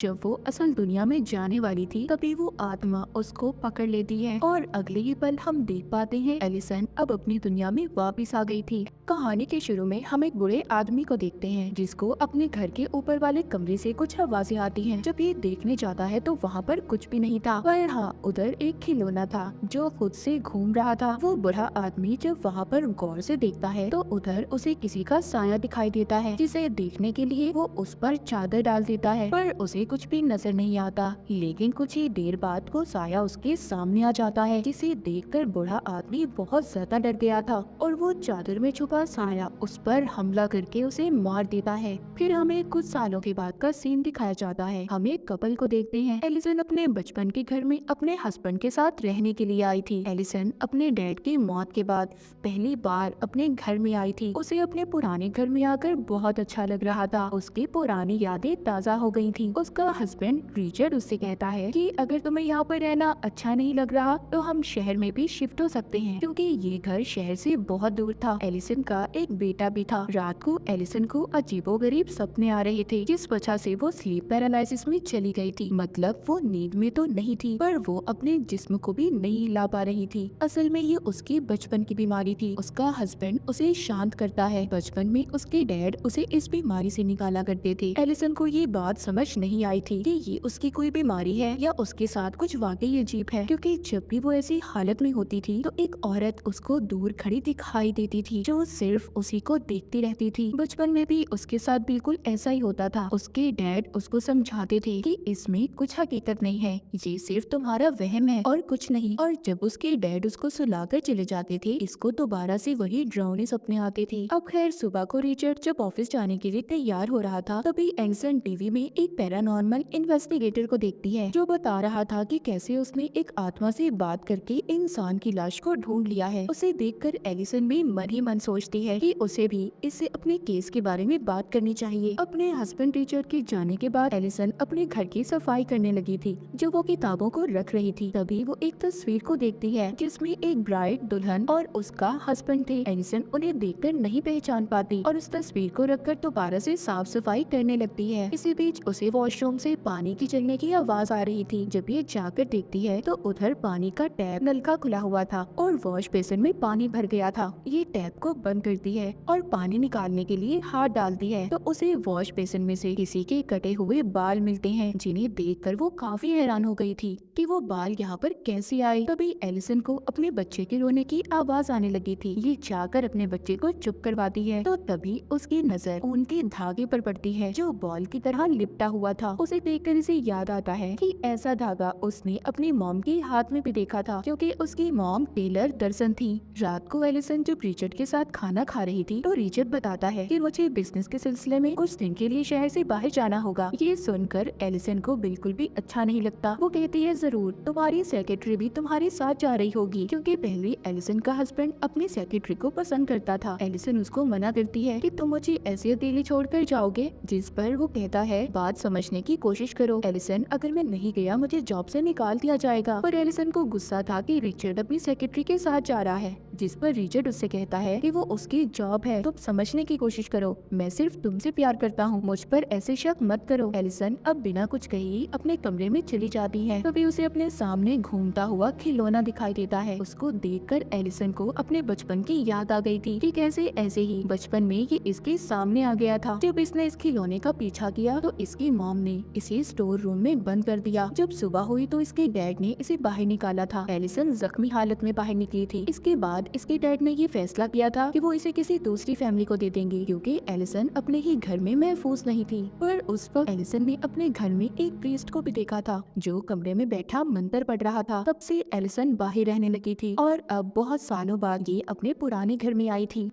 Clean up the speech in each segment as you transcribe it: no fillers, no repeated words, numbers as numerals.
जब वो असल दुनिया में जाने वाली थी तभी वो आत्मा उसको पकड़ लेती है और अगले ही पल हम देख पाते हैं एलिसन अब अपनी दुनिया में वापस आ गई थी। कहानी के शुरू में हम एक बूढ़े आदमी को देखते हैं जिसको अपने घर के ऊपर वाले कमरे से कुछ आवाजें आती हैं। जब ये देखने जाता है तो वहाँ पर कुछ भी नहीं था, पर हाँ उधर एक खिलौना था जो खुद से घूम रहा था। वो बूढ़ा आदमी जब वहाँ पर गौर से देखता है तो उधर उसे किसी का साया दिखाई देता है, जिसे देखने के लिए वो उस पर चादर डाल देता है, पर उसे कुछ भी नजर नहीं आता। लेकिन कुछ ही देर बाद वो साया उसके सामने आ जाता है, जिसे देखकर बूढ़ा आदमी बहुत ज्यादा डर गया था और वो चादर में छुपा साया उस पर हमला करके उसे मार देता है। फिर हमें कुछ सालों के बाद का सीन दिखाया जाता है। हम एक कपल को देखते हैं। एलिसन अपने बचपन के घर में अपने हस्बैंड के साथ रहने के लिए आई थी। एलिसन अपने डैड की मौत के बाद पहली बार अपने घर में आई थी। उसे अपने पुराने घर में आकर बहुत अच्छा लग रहा था। उसकी पुरानी यादें ताज़ा हो गई थी। उसका हस्बैंड रिचर्ड उससे कहता है कि अगर तुम्हें यहाँ पर रहना अच्छा नहीं लग रहा तो हम शहर में भी शिफ्ट हो सकते हैं, क्योंकि ये घर शहर से बहुत दूर था। एलिसन का एक बेटा भी था। रात को एलिसन को अजीबोगरीब सपने आ रहे थे, जिस वजह से वो स्लीप पैरालिसिस में चली गई थी। मतलब वो नींद में तो नहीं थी, पर वो अपने जिस्म को भी नहीं हिला पा रही थी। असल में ये उसकी बचपन की बीमारी थी। उसका हस्बैंड उसे शांत करता है। बचपन में उसके डैड उसे इस बीमारी से निकाला करते थे। एलिसन को ये बात समझ नहीं आई थी कि ये उसकी कोई बीमारी है या उसके साथ कुछ वाकई अजीब है, क्योंकि जब भी वो ऐसी हालत में होती थी तो एक औरत उसको दूर खड़ी दिखाई देती थी जो सिर्फ उसी को देखती रहती थी। बचपन में भी उसके साथ बिल्कुल ऐसा ही होता था। उसके डैड उसको समझाते थे कि इसमें कुछ हकीकत नहीं है, ये सिर्फ तुम्हारा वहम है और कुछ नहीं। और जब उसके डैड उसको सुलाकर चले जाते थे, इसको दोबारा से वही डरावने सपने आते थे। अब खैर सुबह को रिचर्ड जब ऑफिस जाने के लिए तैयार हो रहा था, तभी एलिसन टीवी में एक पैरानॉर्मल इन्वेस्टिगेटर को देखती है जो बता रहा था कि कैसे उसने एक आत्मा से बात करके इंसान की लाश को ढूंढ लिया है। उसे देखकर एलिसन भी मन ही मन सोचती है कि उसे भी इससे अपने केस के बारे में बात करनी चाहिए। अपने हस्बैंड टीचर के जाने के बाद एलिसन अपने घर की सफाई करने लगी थी। जब वो किताबों को रख रही थी तभी वो एक तस्वीर को देखती है जिसमें एक ब्राइड, दुल्हन और उसका हस्बैंड थे। एलिसन उन्हें देखकर नहीं पहचान पाती और उस तस्वीर को रखकर दोबारा से साफ सफाई करने लगती है। इसी बीच उसे वॉशरूम से पानी की चलने की आवाज आ रही थी। जब ये जाकर देखती है तो उधर पानी का टैप नलका खुला हुआ था और वॉश बेसिन में पानी भर गया था। ये टैप को बंद करती है और पानी निकालने के लिए हाथ डालती है तो उसे वॉश बेसिन में से किसी के कटे हुए बाल मिलते हैं, जिन्हें देखकर वो काफी हैरान हो गई थी कि वो बाल यहाँ पर कैसे आए। तभी एलिसन को अपने बच्चे के रोने की आवाज आने लगी थी। ये जाकर अपने बच्चे को चुप करवाती है तो तभी उसकी नजर उनके धागे पर पड़ती है जो बॉल की तरह लिपटा हुआ था। उसे देखकर इसे याद आता है कि ऐसा धागा उसने अपनी मॉम के हाथ में भी देखा था, क्योंकि उसकी मॉम टेलर दर्शन थी। रात को एलिसन जब रिचर्ड के साथ खाना खा रही थी तो रिचर्ड बताता है कि मुझे बिजनेस के सिलसिले में कुछ दिन के लिए शहर से बाहर जाना होगा। ये सुनकर एलिसन को बिल्कुल भी अच्छा नहीं लगता। वो कहती है जरूर, तुम्हारी सेक्रेटरी भी तुम्हारे साथ जा रही होगी, क्योंकि पहले एलिसन का हस्बैंड अपनी सेक्रेटरी को पसंद करता था। एलिसन उसको मना करती है कि तुम मुझे ऐसे अकेले छोड़कर जाओगे, जिस पर वो कहता है बात समझने की कोशिश करो एलिसन, अगर मैं नहीं गया मुझे जॉब से निकाल दिया जाएगा। पर एलिसन को गुस्सा था कि रिचर्ड अपनी सेक्रेटरी के साथ जा रहा है, जिस पर रिचर्ड उससे कहता है कि वो उसकी जॉब है, तुम समझने की कोशिश करो, मैं सिर्फ तुमसे प्यार करता हूँ, मुझ पर ऐसे शक मत करो। एलिसन अब बिना कुछ कहे अपने कमरे में चली जाती है। तभी उसे अपने सामने घूमता हुआ खिलौना दिखाई देता है। उसको देखकर एलिसन को अपने बचपन की याद आ गई थी कि कैसे ऐसे ही बचपन में ये इसके सामने आ गया था। जब इसने इस खिलौने का पीछा किया तो इसकी मॉम ने इसे स्टोर रूम में बंद कर दिया। जब सुबह हुई तो इसके डैड ने इसे बाहर निकाला था। एलिसन जख्मी हालत में बाहर निकली थी। इसके बाद इसके डैड ने ये फैसला किया था कि वो इसे किसी दूसरी फैमिली को दे देंगे, क्योंकि एलिसन अपने ही घर में महफूज नहीं थी। पर उस वक्त एलिसन ने अपने घर में एक प्रीस्ट को भी देखा था जो कमरे में बैठा मंत्र पढ़ रहा था। तब से एलिसन बाहर रहने लगी थी और अब बहुत सालों बाद ये अपने पुराने घर में आई थी।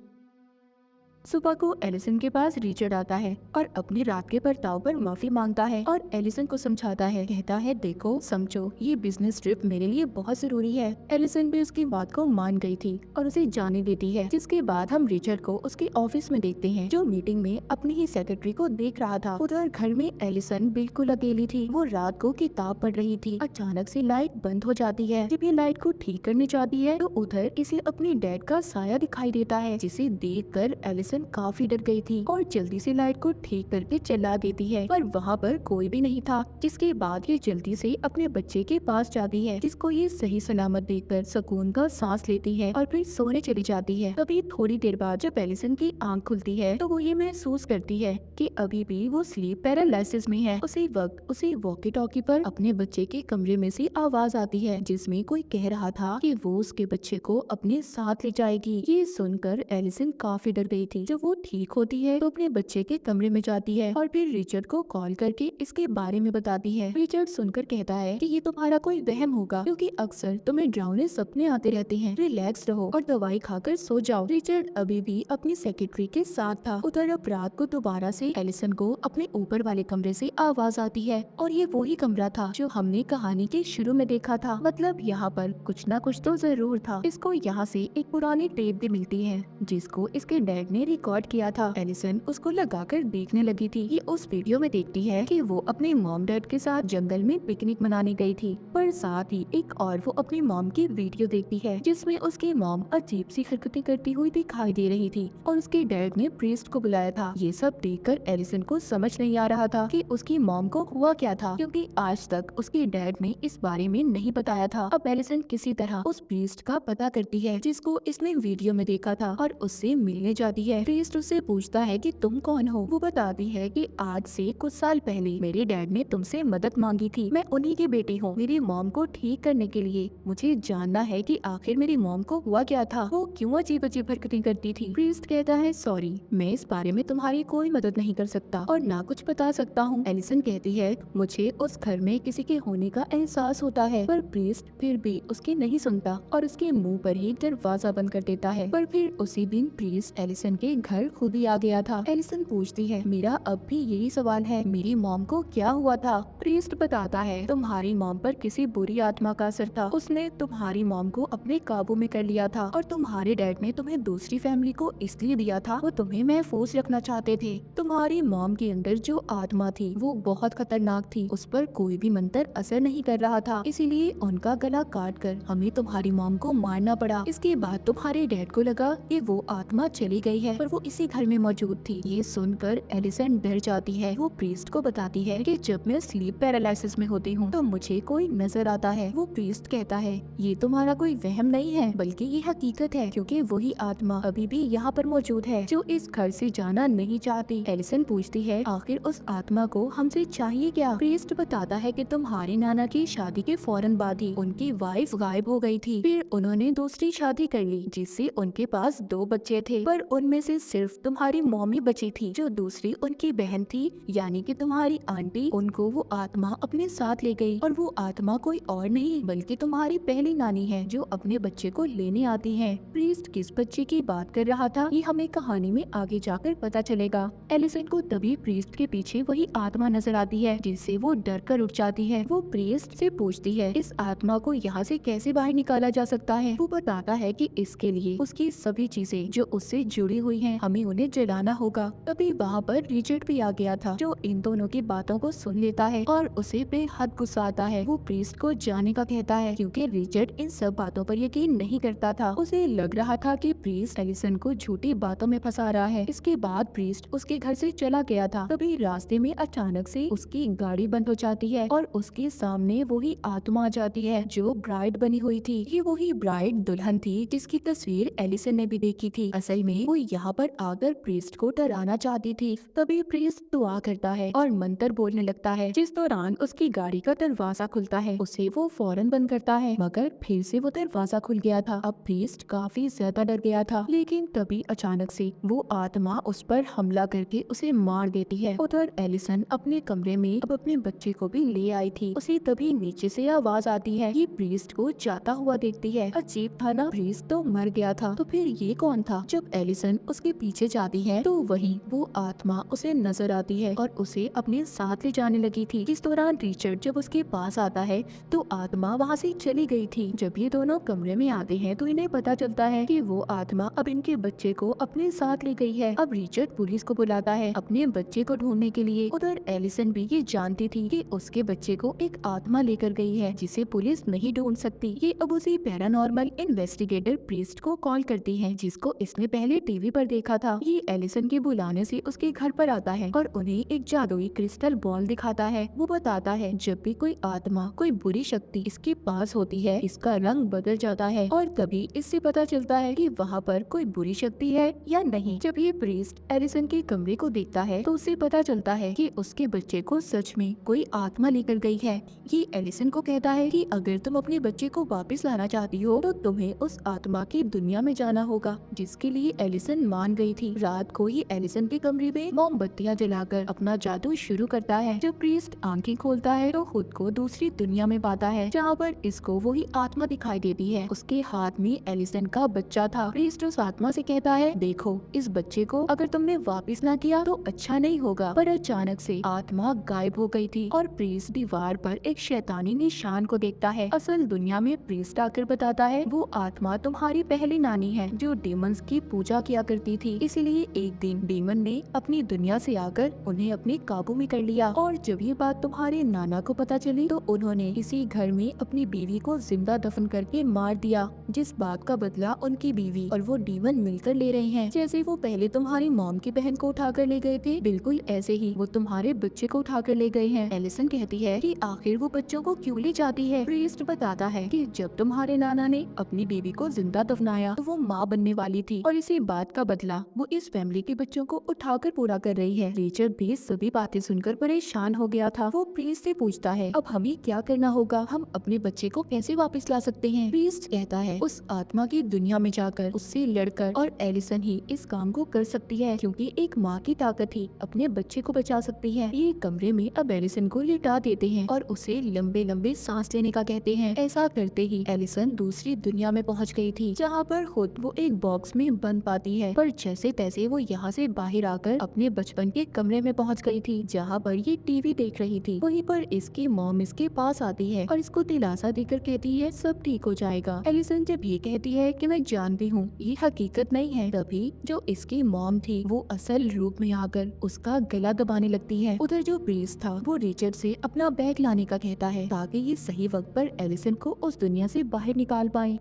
सुबह को एलिसन के पास रिचर्ड आता है और अपनी रात के बर्ताव पर माफी मांगता है और एलिसन को समझाता है। कहता है देखो समझो, ये बिजनेस ट्रिप मेरे लिए बहुत जरूरी है। एलिसन भी उसकी बात को मान गई थी और उसे जाने देती है। जिसके बाद हम रिचर्ड को उसके ऑफिस में देखते हैं, जो मीटिंग में अपनी ही सेक्रेटरी को देख रहा था। उधर घर में एलिसन बिल्कुल अकेली थी। वो रात को किताब पढ़ रही थी। अचानक से लाइट बंद हो जाती है। जब ये लाइट को ठीक करने जाती है तो उधर इसे अपने डैड का साया दिखाई देता है, जिसे देख कर एलिसन एलिसन काफी डर गई थी और जल्दी से लाइट को ठीक करके चला देती है, पर वहाँ पर कोई भी नहीं था। जिसके बाद ये जल्दी से अपने बच्चे के पास जाती है, जिसको ये सही सलामत देखकर सुकून का सांस लेती है और फिर सोने चली जाती है। तभी थोड़ी देर बाद जब एलिसन की आंख खुलती है तो वो ये महसूस करती है कि अभी भी वो स्लीप पैरालिसिस में है। उसी वक्त उसे वॉकी टॉकी पर अपने बच्चे के कमरे में से आवाज आती है, जिसमें कोई कह रहा था कि वो उसके बच्चे को अपने साथ ले जाएगी। ये सुनकर एलिसन काफी डर गई थी। जब वो ठीक होती है तो अपने बच्चे के कमरे में जाती है और फिर रिचर्ड को कॉल करके इसके बारे में बताती है। रिचर्ड सुनकर कहता है कि ये तुम्हारा कोई वहम होगा, क्योंकि अक्सर तुम्हें डरावने सपने आते रहते हैं। रिलैक्स रहो और दवाई खाकर सो जाओ। रिचर्ड अभी भी अपनी सेक्रेटरी के साथ था। उधर अब रात को दोबारा से एलिसन को अपने ऊपर वाले कमरे से आवाज आती है और ये वही कमरा था जो हमने कहानी के शुरू में देखा था। मतलब यहाँ पर कुछ न कुछ तो जरूर था। इसको यहाँ से एक पुरानी टेप भी मिलती है जिसको इसके डैड ने रिकॉर्ड किया था। एलिसन उसको लगाकर देखने लगी थी। ये उस वीडियो में देखती है कि वो अपने मॉम डैड के साथ जंगल में पिकनिक मनाने गई थी, पर साथ ही एक और वो अपनी मॉम की वीडियो देखती है जिसमें उसकी मॉम अजीब सी हरकतें करती हुई दिखाई दे रही थी और उसके डैड ने प्रीस्ट को बुलाया था। ये सब देखकर एलिसन को समझ नहीं आ रहा था कि उसकी मॉम को हुआ क्या था, क्योंकि आज तक उसके डैड ने इस बारे में नहीं बताया था। अब एलिसन किसी तरह उस प्रीस्ट का पता करती है जिसको इसने वीडियो में देखा था और उससे मिलने जाती है। प्रीस्ट उससे पूछता है कि तुम कौन हो। वो बताती है कि आज से कुछ साल पहले मेरे डैड ने तुमसे मदद मांगी थी। मैं उन्हीं की बेटी हूँ। मेरी मॉम को ठीक करने के लिए मुझे जानना है कि आखिर मेरी मॉम को हुआ क्या था, वो क्यों अजीब अजीब हरकतें करती थी। प्रीस्ट कहता है सॉरी, मैं इस बारे में तुम्हारी कोई मदद नहीं कर सकता और ना कुछ बता सकता हूँ। एलिसन कहती है मुझे उस घर में किसी के होने का एहसास होता है, पर प्रीस्ट फिर भी उसकी नहीं सुनता और उसके मुंह पर ही दरवाजा बंद कर देता है। पर फिर उसी दिन प्रीस्ट एलिसन के घर खुद ही आ गया था। एलिसन पूछती है मेरा अब भी यही सवाल है, मेरी मॉम को क्या हुआ था। प्रीस्ट बताता है तुम्हारी मॉम पर किसी बुरी आत्मा का असर था, उसने तुम्हारी मॉम को अपने काबू में कर लिया था और तुम्हारे डैड ने तुम्हें दूसरी फैमिली को इसलिए दिया था, वो तुम्हें महफूज रखना चाहते थे। तुम्हारी मॉम के अंदर जो आत्मा थी वो बहुत खतरनाक थी, उस पर कोई भी मंत्र असर नहीं कर रहा था, इसीलिए उनका गला काट कर हमें तुम्हारी मॉम को मारना पड़ा। इसके बाद तुम्हारे डैड को लगा कि वो आत्मा चली गई है, पर वो इसी घर में मौजूद थी। ये सुनकर एलिसन डर जाती है। वो प्रीस्ट को बताती है कि जब मैं स्लीप पैरालिसिस में होती हूँ तो मुझे कोई नजर आता है। वो प्रीस्ट कहता है ये तुम्हारा कोई वहम नहीं है, बल्कि ये हकीकत है, क्योंकि वही आत्मा अभी भी यहाँ पर मौजूद है जो इस घर से जाना नहीं चाहती। एलिसन पूछती है आखिर उस आत्मा को हमसे चाहिए क्या। प्रीस्ट बताता है कि तुम्हारे नाना की शादी के फौरन बाद ही उनकी वाइफ गायब हो गई थी। फिर उन्होंने दूसरी शादी कर ली जिससे उनके पास 2 बच्चे थे, पर उनमें से सिर्फ तुम्हारी मॉमी बची थी, जो दूसरी उनकी बहन थी यानी कि तुम्हारी आंटी। उनको वो आत्मा अपने साथ ले गई और वो आत्मा कोई और नहीं बल्कि तुम्हारी पहली नानी है जो अपने बच्चे को लेने आती है। प्रीस्ट किस बच्चे की बात कर रहा था ये हमें कहानी में आगे जाकर पता चलेगा। एलिसन को तभी प्रीस्ट के पीछे वही आत्मा नजर आती है जिससे वो डर कर उठ जाती है। वो प्रीस्ट से पूछती है इस आत्मा को यहाँ से कैसे बाहर निकाला जा सकता है। वो बताता है कि इसके लिए उसकी सभी चीजें जो उससे जुड़ी हुई हैं हमें उन्हें जलाना होगा। तभी वहाँ पर रिचर्ड भी आ गया था जो इन दोनों की बातों को सुन लेता है और उसे बेहद गुस्सा आता है। वो प्रीस्ट को जाने का कहता है क्योंकि रिचर्ड इन सब बातों पर यकीन नहीं करता था। उसे लग रहा था कि प्रीस्ट एलिसन को झूठी बातों में फंसा रहा है। इसके बाद प्रीस्ट उसके घर से चला गया था। तभी रास्ते में अचानक से उसकी गाड़ी बंद हो जाती है और उसके सामने वही आत्मा आ जाती है जो ब्राइड बनी हुई थी। ये वही ब्राइड दुल्हन थी जिसकी तस्वीर एलिसन ने भी देखी थी। असल में वो यहाँ पर आकर प्रीस्ट को डराना चाहती थी। तभी प्रीस्ट दुआ करता है और मंत्र बोलने लगता है, जिस दौरान उसकी गाड़ी का दरवाजा खुलता है। उसे वो फौरन बंद करता है मगर फिर से वो दरवाजा खुल गया था। अब प्रीस्ट काफी ज्यादा डर गया था, लेकिन तभी अचानक से वो आत्मा उस पर हमला करके उसे मार देती है। उधर एलिसन अपने कमरे में अब अपने बच्चे को भी ले आई थी। उसे तभी नीचे से आवाज आती है। ये प्रीस्ट को जाता हुआ देखती है। अजीब था ना, प्रीस्ट तो मर गया था, तो फिर ये कौन था। जब एलिसन उसके पीछे जाती है तो वही वो आत्मा उसे नजर आती है और उसे अपने साथ ले जाने लगी थी। इस दौरान रिचर्ड जब उसके पास आता है तो आत्मा वहाँ से चली गई थी। जब ये दोनों कमरे में आते हैं तो इन्हें पता चलता है कि वो आत्मा अब इनके बच्चे को अपने साथ ले गई है। अब रिचर्ड पुलिस को बुलाता है अपने बच्चे को ढूंढने के लिए। उधर एलिसन भी ये जानती थी कि उसके बच्चे को एक आत्मा लेकर गई है जिसे पुलिस नहीं ढूंढ सकती। ये अब उसी पैरानॉर्मल इन्वेस्टिगेटर प्रीस्ट को कॉल करती है जिसको इसने पहले टीवी पर पर देखा था। ये एलिसन के बुलाने से उसके घर पर आता है और उन्हें एक जादुई क्रिस्टल बॉल दिखाता है। वो बताता है जब भी कोई आत्मा, कोई बुरी शक्ति इसके पास होती है, इसका रंग बदल जाता है और तभी इससे पता चलता है कि वहाँ पर कोई बुरी शक्ति है या नहीं। जब ये प्रीस्ट एलिसन के कमरे को देखता है तो उसे पता चलता है कि उसके बच्चे को सच में कोई आत्मा लेकर गई है। ये एलिसन को कहता है कि अगर तुम अपने बच्चे को वापस लाना चाहती हो तो तुम्हें उस आत्मा की दुनिया में जाना होगा, जिसके लिए एलिसन मान गई थी। रात को ही एलिसन के कमरे में मोमबत्तियां जलाकर अपना जादू शुरू करता है। जब प्रीस्ट आंखें खोलता है तो खुद को दूसरी दुनिया में पाता है, जहाँ पर इसको वही आत्मा दिखाई देती है। उसके हाथ में एलिसन का बच्चा था। प्रीस्ट उस आत्मा से कहता है, देखो इस बच्चे को अगर तुमने वापस ना किया तो अच्छा नहीं होगा। पर अचानक से आत्मा गायब हो गई थी और प्रीस्ट दीवार पर एक शैतानी निशान को देखता है। असल दुनिया में प्रीस्ट आकर बताता है वो आत्मा तुम्हारी पहली नानी है जो डेमंस की पूजा किया करती थी। इसीलिए एक दिन डेमन ने अपनी दुनिया से आकर उन्हें अपने काबू में कर लिया और जब ये बात तुम्हारे नाना को पता चली तो उन्होंने इसी घर में अपनी बीवी को जिंदा दफन करके मार दिया, जिस बात का बदला उनकी बीवी और वो डेमन मिलकर ले रहे हैं। जैसे वो पहले तुम्हारी मॉम की बहन को उठाकर ले गए थे, बिल्कुल ऐसे ही वो तुम्हारे बच्चे को उठाकर ले गए हैं। एलिसन कहती है कि आखिर वो बच्चों को क्यों ले जाती है। प्रीस्ट बताता है कि जब तुम्हारे नाना ने अपनी बीवी को जिंदा दफनाया तो वो माँ बनने वाली थी और इसी बात का बदला वो इस फैमिली के बच्चों को उठाकर पूरा कर रही है। रिचर्ड भी सभी बातें सुनकर परेशान हो गया था। वो प्रीस्ट से पूछता है अब हमें क्या करना होगा, हम अपने बच्चे को कैसे वापस ला सकते हैं। प्रीस्ट कहता है उस आत्मा की दुनिया में जाकर उससे लड़कर, और एलिसन ही इस काम को कर सकती है क्योंकि एक माँ की ताकत ही अपने बच्चे को बचा सकती है। ये कमरे में अब एलिसन को लिटा देते हैं और उसे लंबे लंबे सांस लेने का कहते हैं। ऐसा करते ही एलिसन दूसरी दुनिया में पहुंच गई थी, जहाँ पर खुद वो एक बॉक्स में बंद पाती है। पर जैसे तैसे वो यहाँ से बाहर आकर अपने बचपन के कमरे में पहुंच गई थी, जहाँ पर ये टीवी देख रही थी। वहीं पर इसकी मॉम इसके पास आती है और इसको दिलासा देकर कहती है सब ठीक हो जाएगा। एलिसन जब ये कहती है कि मैं जानती हूँ ये हकीकत नहीं है, तभी जो इसकी मॉम थी वो असल रूप में आकर उसका गला दबाने लगती है। उधर जो प्रीस्ट था वो रिचर्ड से अपना बैग लाने का कहता है ताकि ये सही वक्त पर एलिसन को उस दुनिया से बाहर निकाल पाए।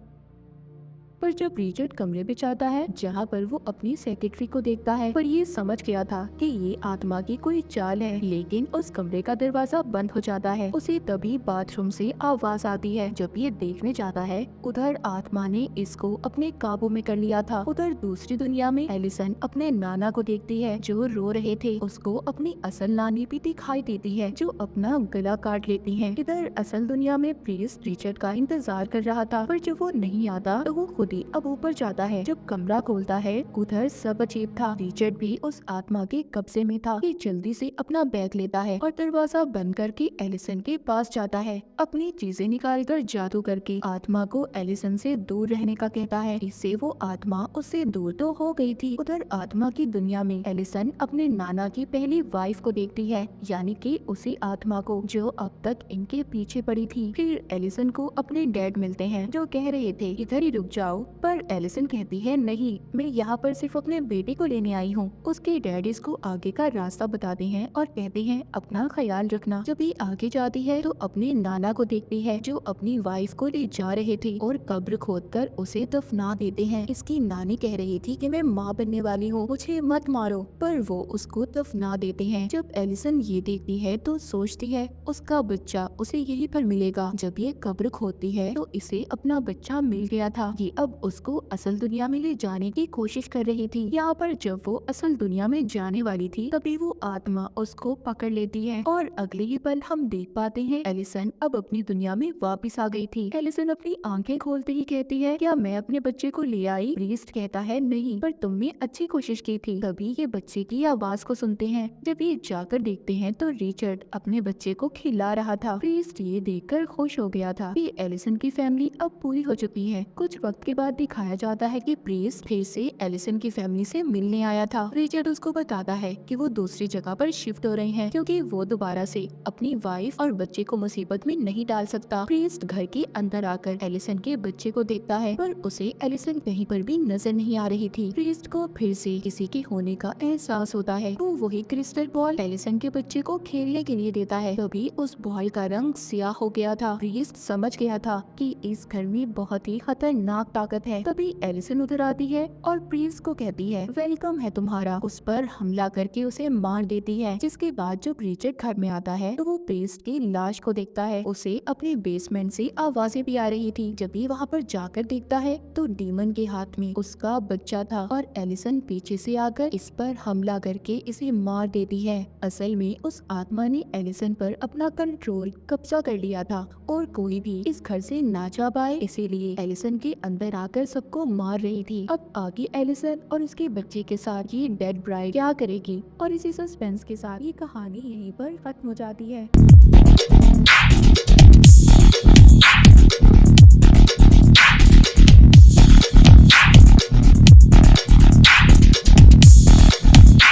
पर जब रिचर्ड कमरे में जाता है जहाँ पर वो अपनी सेक्रेटरी को देखता है, पर ये समझ गया था कि ये आत्मा की कोई चाल है, लेकिन उस कमरे का दरवाजा बंद हो जाता है। उसे तभी बाथरूम से आवाज आती है। जब ये देखने जाता है उधर आत्मा ने इसको अपने काबू में कर लिया था। उधर दूसरी दुनिया में एलिसन अपने नाना को देखती है जो रो रहे थे। उसको अपनी असल नानी भी दिखाई देती है जो अपना गला काट लेती है। इधर असल दुनिया में प्रीस्ट रिचर्ड का इंतजार कर रहा था, पर जब वो नहीं आता तो वो खुद ही अब ऊपर जाता है। जब कमरा खोलता है उधर सब अजीब था। रिचर्ड भी उस आत्मा के कब्जे में था। ये जल्दी से अपना बैग लेता है और दरवाजा बंद करके एलिसन के पास जाता है। अपनी चीजें निकालकर जादू करके आत्मा को एलिसन से दूर रहने का कहता है। इससे वो आत्मा उससे दूर तो हो गई थी। उधर आत्मा की दुनिया में एलिसन अपने नाना की पहली वाइफ को देखती है, यानी कि उसी आत्मा को जो अब तक इनके पीछे पड़ी थी। फिर एलिसन को अपने डैड मिलते हैं जो कह रहे थे इधर ही रुक जाओ, पर एलिसन कहती है नहीं, मैं यहाँ पर सिर्फ अपने बेटे को लेने आई हूँ। उसके डैड इसको आगे का रास्ता बताते हैं और कहते हैं अपना ख्याल रखना। जब ये आगे जाती है तो अपने नाना को देखती है जो अपनी वाइफ को ले जा रहे थे और कब्र खोदकर उसे दफना देते हैं। इसकी नानी कह रही थी कि मैं माँ बनने वाली हूँ, मुझे मत मारो, पर वो उसको दफना देते हैं। जब एलिसन ये देखती है तो सोचती है उसका बच्चा उसे यहीं पर मिलेगा। जब ये कब्र खोदती है तो इसे अपना बच्चा मिल गया था। ये अब उसको असल दुनिया में ले जाने की कोशिश कर रही थी। यहाँ पर जब वो असल दुनिया में जाने वाली थी तभी वो आत्मा उसको पकड़ लेती है और अगले ही पल हम देख पाते हैं एलिसन अब अपनी दुनिया में वापस आ गई थी। एलिसन अपनी आंखें खोलते ही कहती है क्या मैं अपने बच्चे को ले आई। प्रीस्ट कहता है नहीं, पर तुमने अच्छी कोशिश की थी। तभी ये बच्चे की आवाज को सुनते हैं। जब ये जाकर देखते हैं तो रिचर्ड अपने बच्चे को खिला रहा था। प्रीस्ट ये देखकर खुश हो गया था कि एलिसन की फैमिली अब पूरी हो चुकी है। कुछ वक्त के बाद दिखाया जाता है कि प्रीस्ट फिर से एलिसन की फैमिली से मिलने आया था। रिचर्ड उसको बताता है कि वो दूसरी जगह पर शिफ्ट हो रहे हैं क्योंकि वो दोबारा से अपनी वाइफ और बच्चे को मुसीबत में नहीं डाल सकता। प्रीस्ट घर के अंदर आकर एलिसन के बच्चे को देखता है, पर उसे एलिसन कहीं पर भी नजर नहीं आ रही थी। प्रीस्ट को फिर से किसी के होने का एहसास होता है। वो वही क्रिस्टल बॉल एलिसन के बच्चे को खेलने के लिए देता है। तभी उस बॉल का रंग स्याह हो गया था। प्रीस्ट समझ गया था कि इस घर में बहुत ही खतरनाक ताकत है। तभी एलिसन उधर आती है और प्रिंस को कहती है वेलकम है तुम्हारा। उस पर हमला करके उसे मार देती है। जिसके बाद जब रिचर्ड घर में आता है तो वो प्रिंस की लाश को देखता है। उसे अपने बेसमेंट से आवाजें भी आ रही थी। जब भी वहाँ पर जाकर देखता है तो डीमन के हाथ में उसका बच्चा था और एलिसन पीछे से आकर इस पर हमला करके इसे मार देती है। असल में उस आत्मा ने एलिसन पर अपना कंट्रोल कब्जा कर लिया था और कोई भी इस घर से ना जा पाए, इसीलिए एलिसन के अंदर आकर सबको मार रही थी। अब आगे एलिसन और उसके बच्चे के साथ ये डेड ब्राइड क्या करेगी, और इसी सस्पेंस के साथ ये कहानी यहीं पर खत्म हो जाती है।